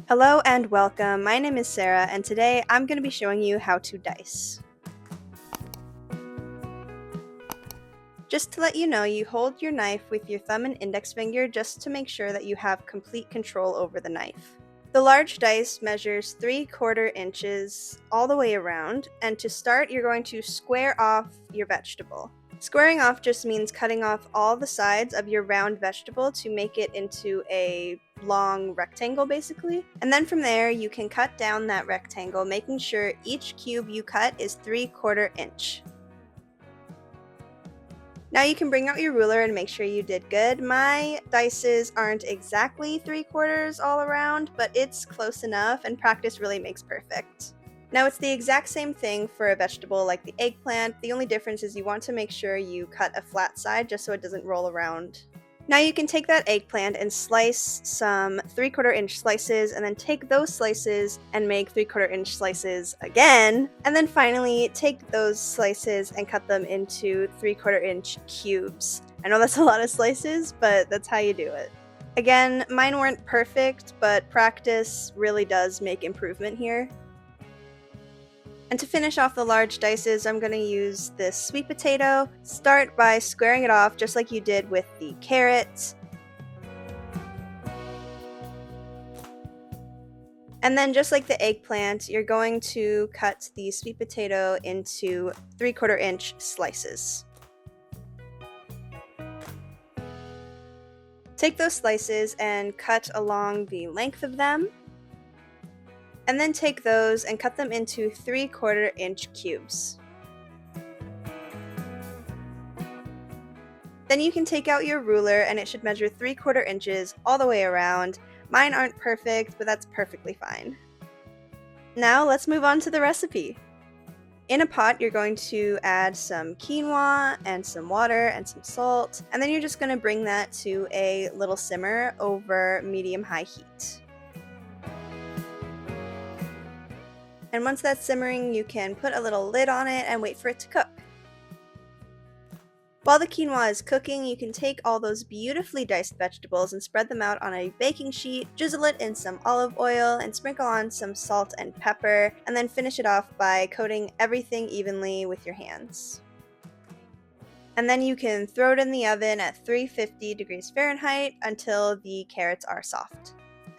Hello and welcome. My name is Sarah, and today I'm going to be showing you how to dice. Just to let you know, you hold your knife with your thumb and index finger just to make sure that you have complete control over the knife. The large dice measures 3/4 inches all the way around, and to start, you're going to square off your vegetable. Squaring off just means cutting off all the sides of your round vegetable to make it into a long rectangle basically. And then from there you can cut down that rectangle, making sure each cube you cut is 3/4 inch. Now you can bring out your ruler and make sure you did good. My dices aren't exactly 3/4 all around, but it's close enough, and practice really makes perfect. Now it's the exact same thing for a vegetable like the eggplant. The only difference is you want to make sure you cut a flat side just so it doesn't roll around. Now you can take that eggplant and slice some 3/4 inch slices, and then take those slices and make 3/4 inch slices again, and then finally take those slices and cut them into 3/4 inch cubes. I know that's a lot of slices, but that's how you do it. Again, mine weren't perfect, but practice really does make improvement here. And to finish off the large dices, I'm going to use this sweet potato. Start by squaring it off just like you did with the carrot. And then just like the eggplant, you're going to cut the sweet potato into 3/4 inch slices. Take those slices and cut along the length of them. And then take those and cut them into 3/4 inch cubes. Then you can take out your ruler and it should measure 3/4 inches all the way around. Mine aren't perfect, but that's perfectly fine. Now let's move on to the recipe. In a pot, you're going to add some quinoa and some water and some salt, and then you're just going to bring that to a little simmer over medium-high heat. And once that's simmering, you can put a little lid on it and wait for it to cook. While the quinoa is cooking, you can take all those beautifully diced vegetables and spread them out on a baking sheet, drizzle it in some olive oil, and sprinkle on some salt and pepper, and then finish it off by coating everything evenly with your hands. And then you can throw it in the oven at 350 degrees Fahrenheit until the carrots are soft.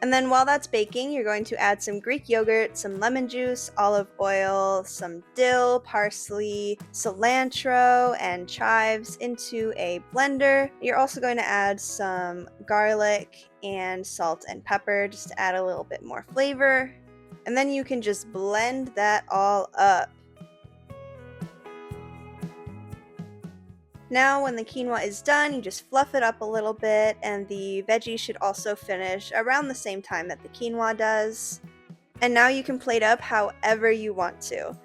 And then while that's baking, you're going to add some Greek yogurt, some lemon juice, olive oil, some dill, parsley, cilantro, and chives into a blender. You're also going to add some garlic and salt and pepper just to add a little bit more flavor. And then you can just blend that all up. Now when the quinoa is done, you just fluff it up a little bit, and the veggies should also finish around the same time that the quinoa does. And now you can plate up however you want to.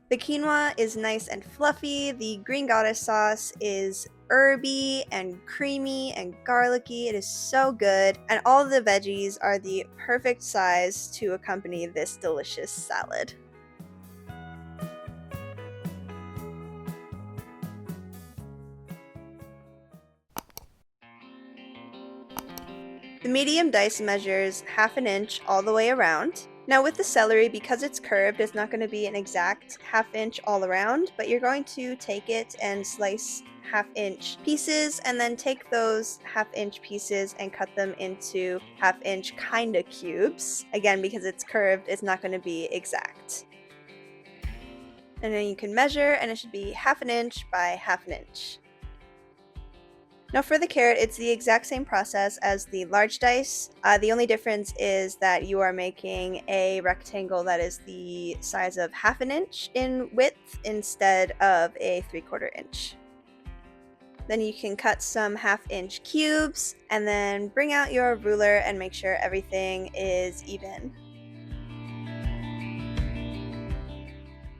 The quinoa is nice and fluffy, the green goddess sauce is herby and creamy and garlicky. It is so good, and all of the veggies are the perfect size to accompany this delicious salad. The medium dice measures 1/2 inch all the way around. Now with the celery, because it's curved, it's not going to be an exact 1/2 inch all around, but you're going to take it and slice 1/2 inch pieces, and then take those 1/2 inch pieces and cut them into 1/2 inch kinda cubes. Again, because it's curved, it's not going to be exact. And then you can measure, and it should be 1/2 inch by 1/2 inch. Now for the carrot, it's the exact same process as the large dice. The only difference is that you are making a rectangle that is the size of 1/2 inch in width instead of a 3/4 inch. Then you can cut some 1/2 inch cubes, and then bring out your ruler and make sure everything is even.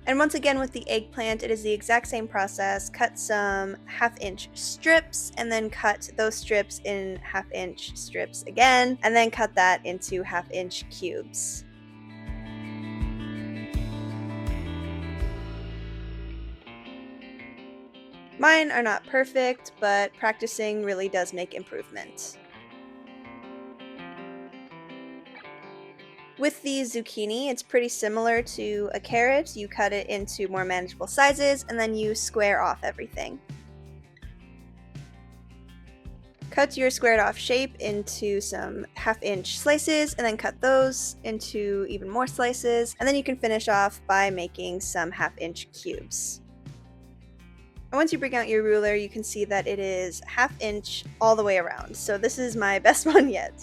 And once again with the eggplant, it is the exact same process. Cut some 1/2 inch strips, and then cut those strips in 1/2 inch strips again, and then cut that into 1/2 inch cubes. Mine are not perfect, but practicing really does make improvement. With the zucchini, it's pretty similar to a carrot. You cut it into more manageable sizes and then you square off everything. Cut your squared off shape into some 1/2 inch slices and then cut those into even more slices, and then you can finish off by making some 1/2 inch cubes. And once you bring out your ruler, you can see that it is 1/2 inch all the way around, so this is my best one yet.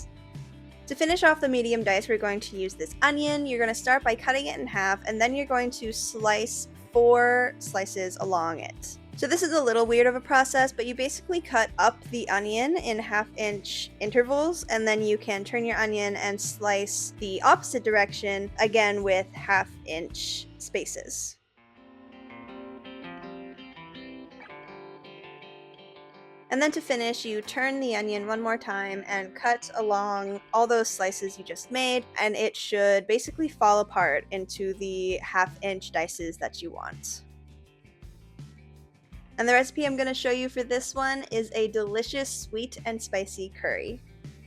To finish off the medium dice, we're going to use this onion. You're going to start by cutting it in half, and then you're going to slice 4 slices along it. So this is a little weird of a process, but you basically cut up the onion in 1/2 inch intervals, and then you can turn your onion and slice the opposite direction, again with 1/2 inch spaces. And then to finish, you turn the onion one more time and cut along all those slices you just made, and it should basically fall apart into the 1/2 inch dices that you want. And the recipe I'm going to show you for this one is a delicious sweet and spicy curry.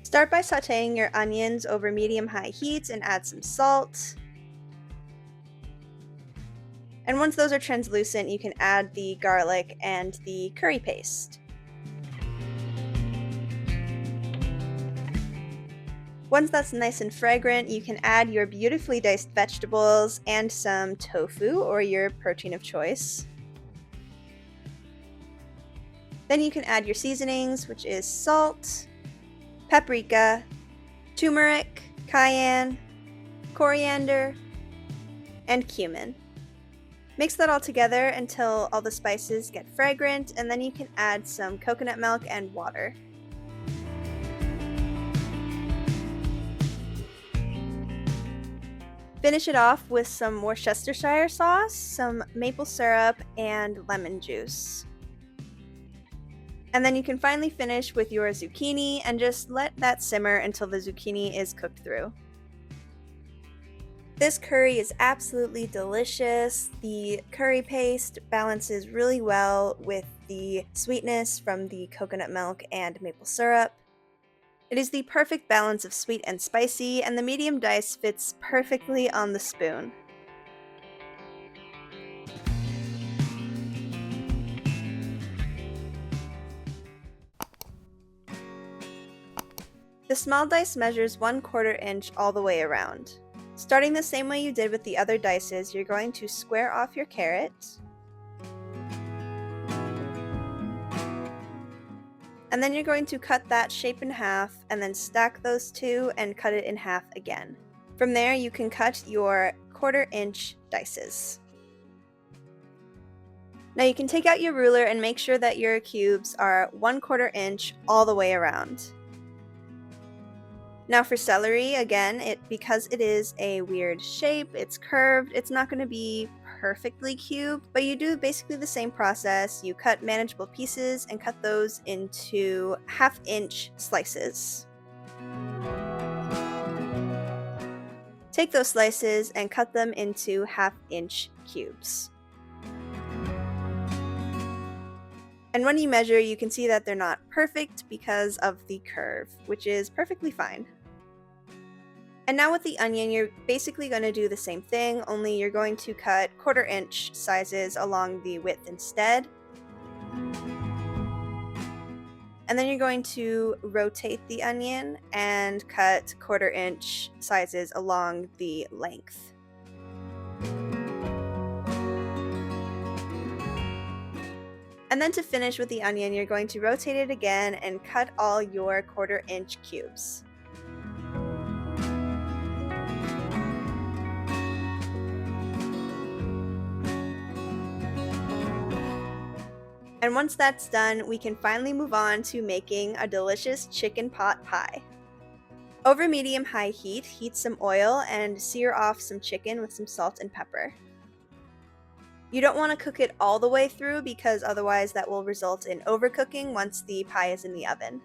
Start by sauteing your onions over medium-high heat and add some salt. And once those are translucent, you can add the garlic and the curry paste. Once that's nice and fragrant, you can add your beautifully diced vegetables and some tofu, or your protein of choice. Then you can add your seasonings, which is salt, paprika, turmeric, cayenne, coriander, and cumin. Mix that all together until all the spices get fragrant, and then you can add some coconut milk and water. Finish it off with some Worcestershire sauce, some maple syrup, and lemon juice. And then you can finally finish with your zucchini and just let that simmer until the zucchini is cooked through. This curry is absolutely delicious. The curry paste balances really well with the sweetness from the coconut milk and maple syrup. It is the perfect balance of sweet and spicy, and the medium dice fits perfectly on the spoon. The small dice measures 1/4 inch all the way around. Starting the same way you did with the other dices, you're going to square off your carrot. And then you're going to cut that shape in half and then stack those two and cut it in half again. From there, you can cut your 1/4 inch dices. Now you can take out your ruler and make sure that your cubes are 1/4 inch all the way around. Now for celery, again, because it is a weird shape, it's curved, it's not going to be perfectly cubed, but you do basically the same process. You cut manageable pieces and cut those into 1/2 inch slices. Take those slices and cut them into 1/2 inch cubes. And when you measure, you can see that they're not perfect because of the curve, which is perfectly fine. And now with the onion, you're basically going to do the same thing, only you're going to cut 1/4 inch sizes along the width instead. And then you're going to rotate the onion and cut 1/4 inch sizes along the length. And then to finish with the onion, you're going to rotate it again and cut all your 1/4 inch cubes. And once that's done, we can finally move on to making a delicious chicken pot pie. Over medium-high heat, heat some oil and sear off some chicken with some salt and pepper. You don't want to cook it all the way through because otherwise that will result in overcooking once the pie is in the oven.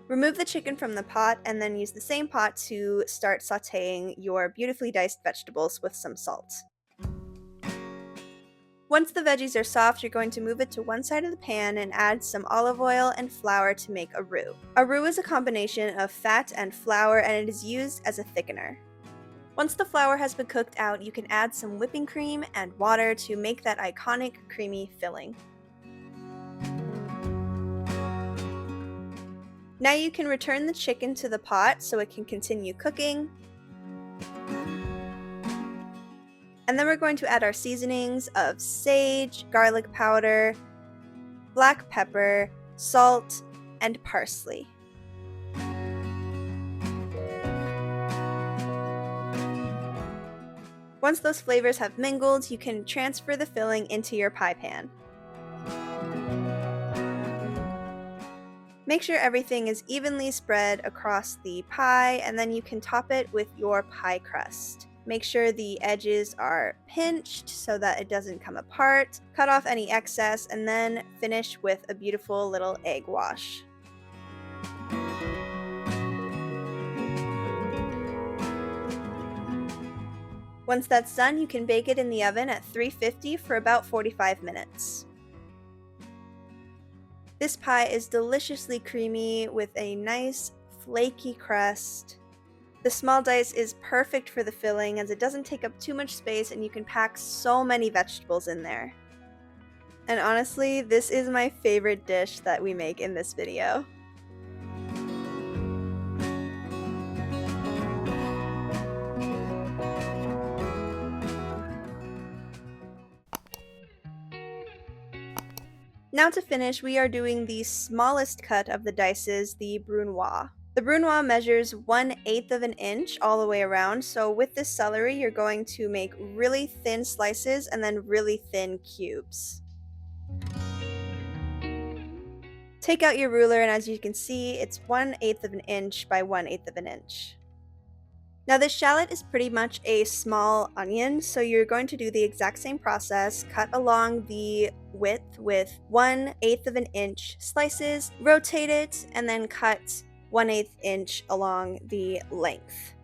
Remove the chicken from the pot and then use the same pot to start sauteing your beautifully diced vegetables with some salt. Once the veggies are soft, you're going to move it to one side of the pan and add some olive oil and flour to make a roux. A roux is a combination of fat and flour, and it is used as a thickener. Once the flour has been cooked out, you can add some whipping cream and water to make that iconic creamy filling. Now you can return the chicken to the pot so it can continue cooking. And then we're going to add our seasonings of sage, garlic powder, black pepper, salt, and parsley. Once those flavors have mingled, you can transfer the filling into your pie pan. Make sure everything is evenly spread across the pie, and then you can top it with your pie crust. Make sure the edges are pinched so that it doesn't come apart. Cut off any excess, and then finish with a beautiful little egg wash. Once that's done, you can bake it in the oven at 350 for about 45 minutes. This pie is deliciously creamy with a nice flaky crust. The small dice is perfect for the filling as it doesn't take up too much space and you can pack so many vegetables in there. And honestly, this is my favorite dish that we make in this video. Now to finish, we are doing the smallest cut of the dices, the brunoise. The brunoise measures 1/8 of an inch all the way around, so with this celery you're going to make really thin slices and then really thin cubes. Take out your ruler, and as you can see, it's 1/8 of an inch by 1/8 of an inch. Now this shallot is pretty much a small onion, so you're going to do the exact same process. Cut along the width with 1/8 of an inch slices, rotate it, and then cut 1/8 inch along the length.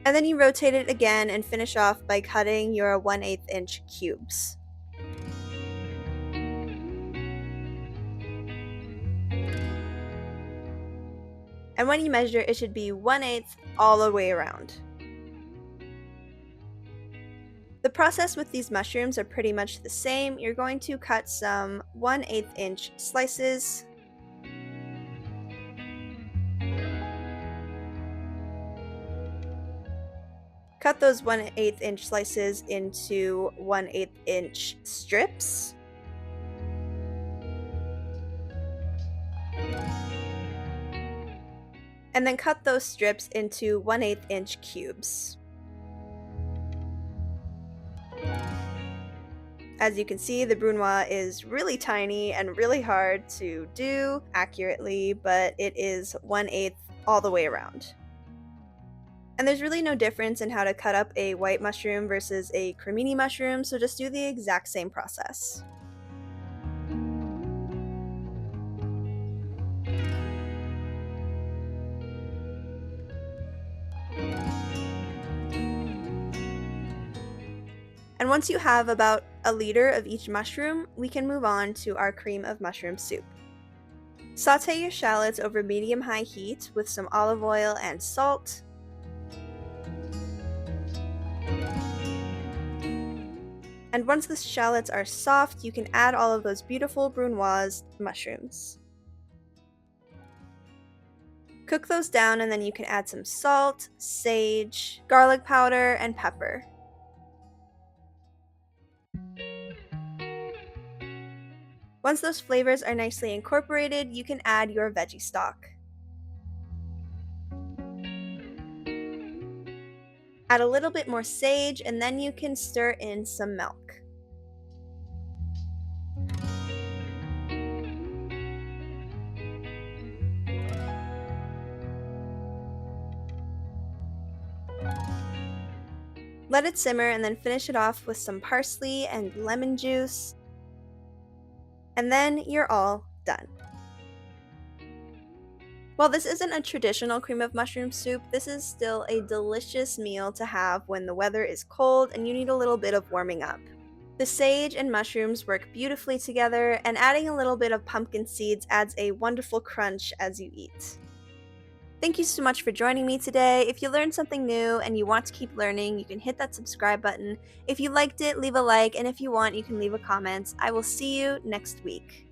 And then you rotate it again and finish off by cutting your 1/8 inch cubes. And when you measure, it should be 1/8 all the way around. The process with these mushrooms are pretty much the same. You're going to cut some 1/8 inch slices. Cut those 1/8 inch slices into 1/8 inch strips. And then cut those strips into 1/8 inch cubes. As you can see, the brunoise is really tiny and really hard to do accurately, but it is 1/8 all the way around. And there's really no difference in how to cut up a white mushroom versus a cremini mushroom, so just do the exact same process. And once you have about a liter of each mushroom, we can move on to our cream of mushroom soup. Sauté your shallots over medium-high heat with some olive oil and salt. And once the shallots are soft, you can add all of those beautiful brunoise mushrooms. Cook those down, and then you can add some salt, sage, garlic powder, and pepper. Once those flavors are nicely incorporated, you can add your veggie stock. Add a little bit more sage, and then you can stir in some milk. Let it simmer and then finish it off with some parsley and lemon juice. And then you're all done. While this isn't a traditional cream of mushroom soup, this is still a delicious meal to have when the weather is cold and you need a little bit of warming up. The sage and mushrooms work beautifully together, and adding a little bit of pumpkin seeds adds a wonderful crunch as you eat. Thank you so much for joining me today. If you learned something new and you want to keep learning, you can hit that subscribe button. If you liked it, leave a like, and if you want, you can leave a comment. I will see you next week.